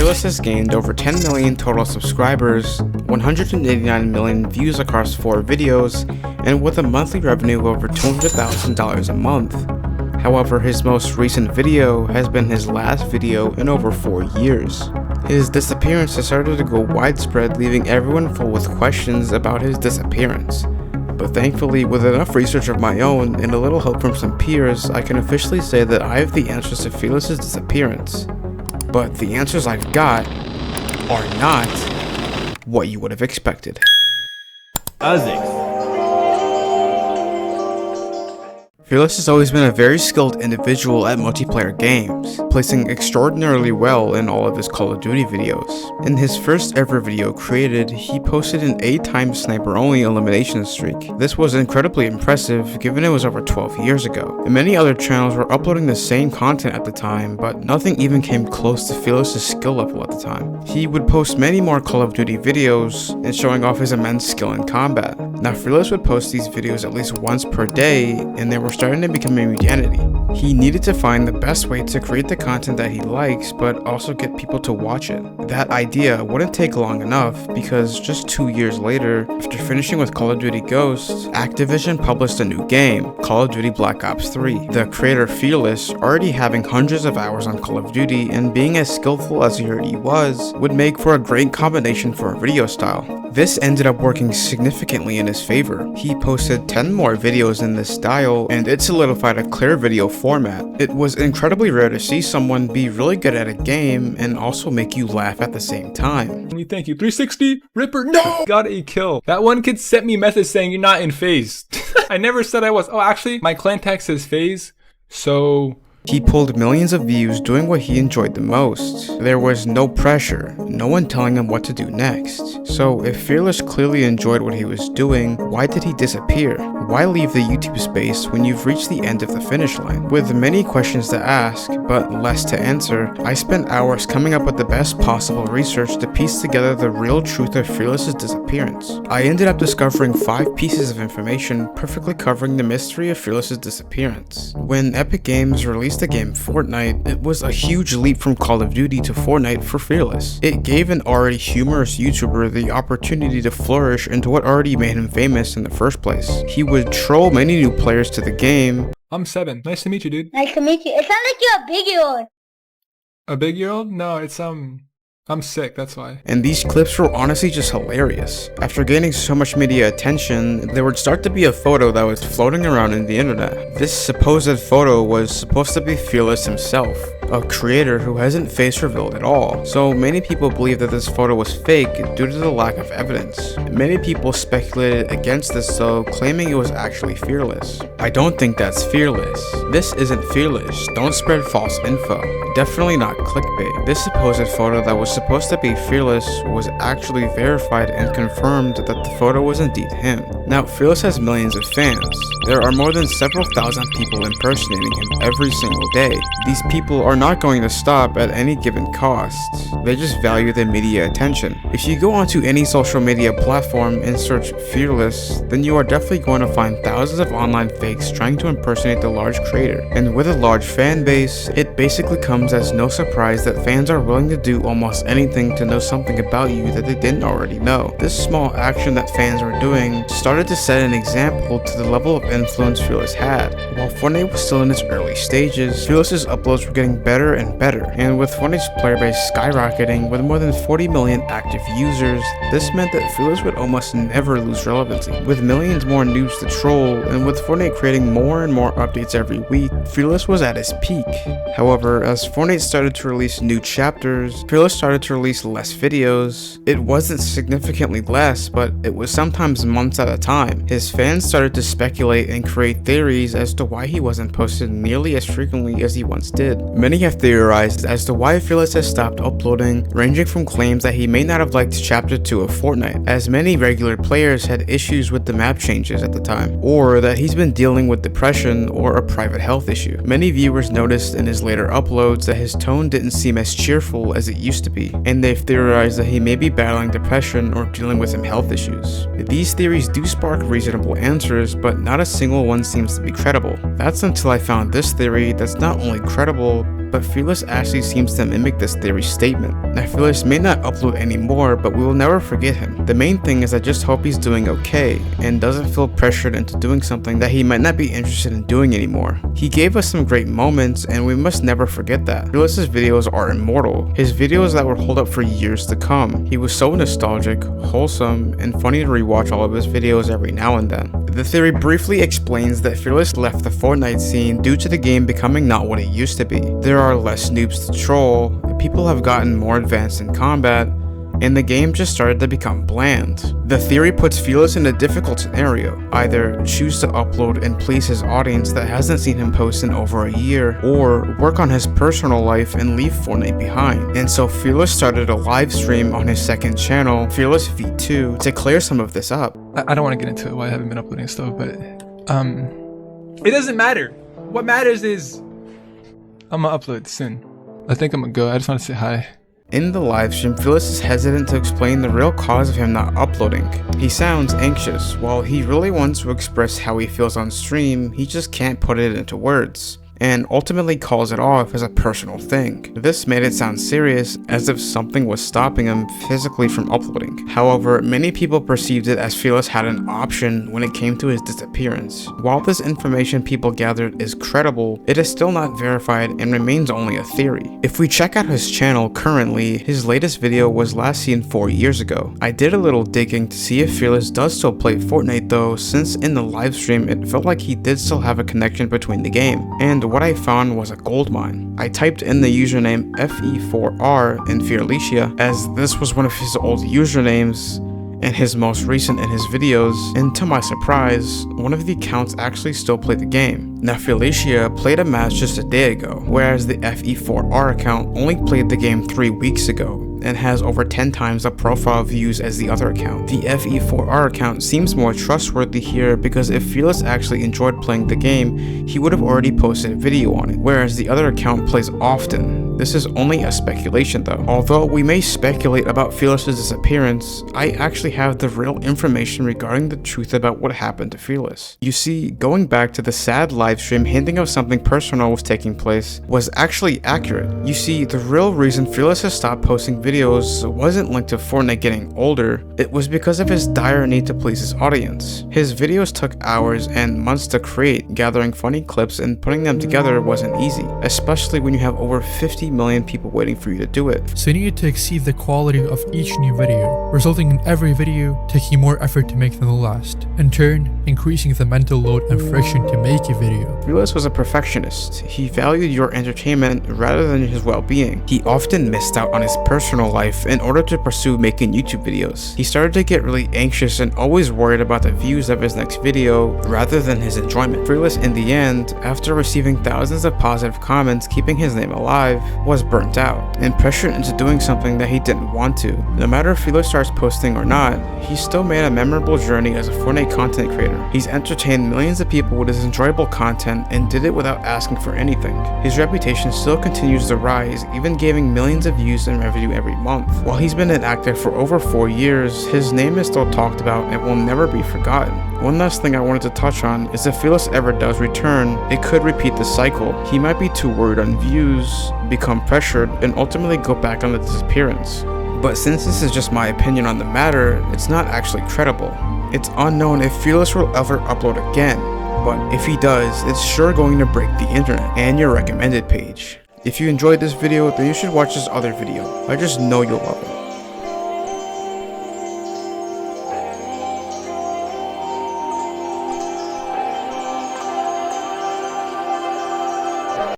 Fearless has gained over 10 million total subscribers, 189 million views across 4 videos, and with a monthly revenue of over $200,000 a month. However, his most recent video has been his last video in over 4 years. His disappearance has started to go widespread, leaving everyone full with questions about his disappearance. But thankfully, with enough research of my own and a little help from some peers, I can officially say that I have the answers to Fearless's disappearance. But the answers I've got are not what you would have expected. Fearless has always been a very skilled individual at multiplayer games, placing extraordinarily well in all of his Call of Duty videos. In his first ever video created, he posted an 8-time sniper-only elimination streak. This was incredibly impressive given it was over 12 years ago, and many other channels were uploading the same content at the time, but nothing even came close to Fearless's skill level at the time. He would post many more Call of Duty videos and showing off his immense skill in combat. Now Fearless would post these videos at least once per day, and they were starting to become a identity. He needed to find the best way to create the content that he likes, but also get people to watch it. That idea wouldn't take long enough because just 2 years later, after finishing with Call of Duty Ghosts, Activision published a new game, Call of Duty Black Ops 3. The creator Fearless, already having hundreds of hours on Call of Duty and being as skillful as he already was, would make for a great combination for a video style. This ended up working significantly in his favor. He posted 10 more videos in this style, and it solidified a clear video format. It was incredibly rare to see someone be really good at a game and also make you laugh at the same time. Thank you. 360, Ripper, no! Got a kill. That one kid sent me a message saying you're not in phase. I never said I was. Oh, actually, my clan tag says phase, so... He pulled millions of views doing what he enjoyed the most. There was no pressure, no one telling him what to do next. So if Fearless clearly enjoyed what he was doing, why did he disappear? Why leave the YouTube space when you've reached the end of the finish line? With many questions to ask, but less to answer, I spent hours coming up with the best possible research to piece together the real truth of Fearless's disappearance. I ended up discovering 5 pieces of information perfectly covering the mystery of Fearless's disappearance. When Epic Games released the game Fortnite, it was a huge leap from Call of Duty to Fortnite for Fearless. It gave an already humorous YouTuber the opportunity to flourish into what already made him famous in the first place. He would troll many new players to the game. I'm 7. Nice to meet you, dude. Nice to meet you. It sounds like you're a big-year-old. A big-year-old? No, it's I'm sick, that's why. And these clips were honestly just hilarious. After gaining so much media attention, there would start to be a photo that was floating around in the internet. This supposed photo was supposed to be Fearless himself, a creator who hasn't face revealed at all. So many people believe that this photo was fake due to the lack of evidence. Many people speculated against this though, claiming it was actually Fearless. I don't think that's Fearless. This isn't Fearless. Don't spread false info. Definitely not clickbait. This supposed photo that was supposed to be Fearless was actually verified and confirmed that the photo was indeed him. Now, Fearless has millions of fans. There are more than several thousand people impersonating him every single day. These people are not going to stop at any given cost. They just value the media attention. If you go onto any social media platform and search Fearless, then you are definitely going to find thousands of online fakes trying to impersonate the large creator. And with a large fan base, it basically comes as no surprise that fans are willing to do almost anything to know something about you that they didn't already know. This small action that fans were doing started to set an example to the level of influence Fearless had. While Fortnite was still in its early stages, Fearless's uploads were getting better and better, and with Fortnite's player base skyrocketing with more than 40 million active users, this meant that Fearless would almost never lose relevancy. With millions more noobs to troll, and with Fortnite creating more and more updates every week, Fearless was at his peak. However, as Fortnite started to release new chapters, Fearless started to release less videos. It wasn't significantly less, but it was sometimes months at a time. His fans started to speculate and create theories as to why he wasn't posted nearly as frequently as he once did. Many have theorized as to why Fearless has stopped uploading, ranging from claims that he may not have liked Chapter 2 of Fortnite, as many regular players had issues with the map changes at the time, or that he's been dealing with depression or a private health issue. Many viewers noticed in his later uploads that his tone didn't seem as cheerful as it used to be, and they've theorized that he may be battling depression or dealing with some health issues. These theories do spark reasonable answers, but not a single one seems to be credible. That's until I found this theory that's not only credible, but Fearless actually seems to mimic this theory's statement. Now Fearless may not upload anymore, but we will never forget him. The main thing is I just hope he's doing okay, and doesn't feel pressured into doing something that he might not be interested in doing anymore. He gave us some great moments, and we must never forget that. Fearless's videos are immortal, his videos that would hold up for years to come. He was so nostalgic, wholesome, and funny to rewatch all of his videos every now and then. The theory briefly explains that Fearless left the Fortnite scene due to the game becoming not what it used to be. There are less noobs to troll, people have gotten more advanced in combat, and the game just started to become bland. The theory puts Fearless in a difficult scenario: either choose to upload and please his audience that hasn't seen him post in over a year, or work on his personal life and leave Fortnite behind. And so Fearless started a live stream on his second channel, Fearless V2, to clear some of this up. I don't want to get into why I haven't been uploading stuff, but it doesn't matter. What matters is I'm gonna upload soon. I think I'm gonna go. I just want to say hi. In the livestream, Fearless is hesitant to explain the real cause of him not uploading. He sounds anxious. While he really wants to express how he feels on stream, he just can't put it into words, and ultimately calls it off as a personal thing. This made it sound serious, as if something was stopping him physically from uploading. However, many people perceived it as Fearless had an option when it came to his disappearance. While this information people gathered is credible, it is still not verified and remains only a theory. If we check out his channel currently, his latest video was last seen 4 years ago. I did a little digging to see if Fearless does still play Fortnite though, since in the livestream it felt like he did still have a connection between the game, and what I found was a goldmine. I typed in the username Fe4R in Fearless, as this was one of his old usernames and his most recent in his videos, and to my surprise, one of the accounts actually still played the game. Now Fearless played a match just a day ago, whereas the Fe4R account only played the game 3 weeks ago, and has over 10 times the profile views as the other account. The Fe4R account seems more trustworthy here because if Fearless actually enjoyed playing the game, he would have already posted a video on it, whereas the other account plays often. This is only a speculation though. Although we may speculate about Fearless's disappearance, I actually have the real information regarding the truth about what happened to Fearless. You see, going back to the sad livestream hinting of something personal was taking place was actually accurate. You see, the real reason Fearless has stopped posting videos wasn't linked to Fortnite getting older, it was because of his dire need to please his audience. His videos took hours and months to create, gathering funny clips and putting them together wasn't easy, especially when you have over 50 million people waiting for you to do it. So you need to exceed the quality of each new video, resulting in every video taking more effort to make than the last, in turn increasing the mental load and friction to make a video. Fearless was a perfectionist. He valued your entertainment rather than his well-being. He often missed out on his personal life in order to pursue making YouTube videos. He started to get really anxious and always worried about the views of his next video rather than his enjoyment. Fearless, in the end, after receiving thousands of positive comments keeping his name alive, was burnt out and pressured into doing something that he didn't want to. No matter if Fearless starts posting or not, he still made a memorable journey as a Fortnite content creator. He's entertained millions of people with his enjoyable content and did it without asking for anything. His reputation still continues to rise, even giving millions of views and revenue every month. While he's been an actor for over 4 years, his name is still talked about and will never be forgotten. One last thing I wanted to touch on is if Fearless ever does return, it could repeat the cycle. He might be too worried on views, become pressured, and ultimately go back on the disappearance. But since this is just my opinion on the matter, it's not actually credible. It's unknown if Fearless will ever upload again, but if he does, it's sure going to break the internet and your recommended page. If you enjoyed this video, then you should watch this other video. I just know you'll love it.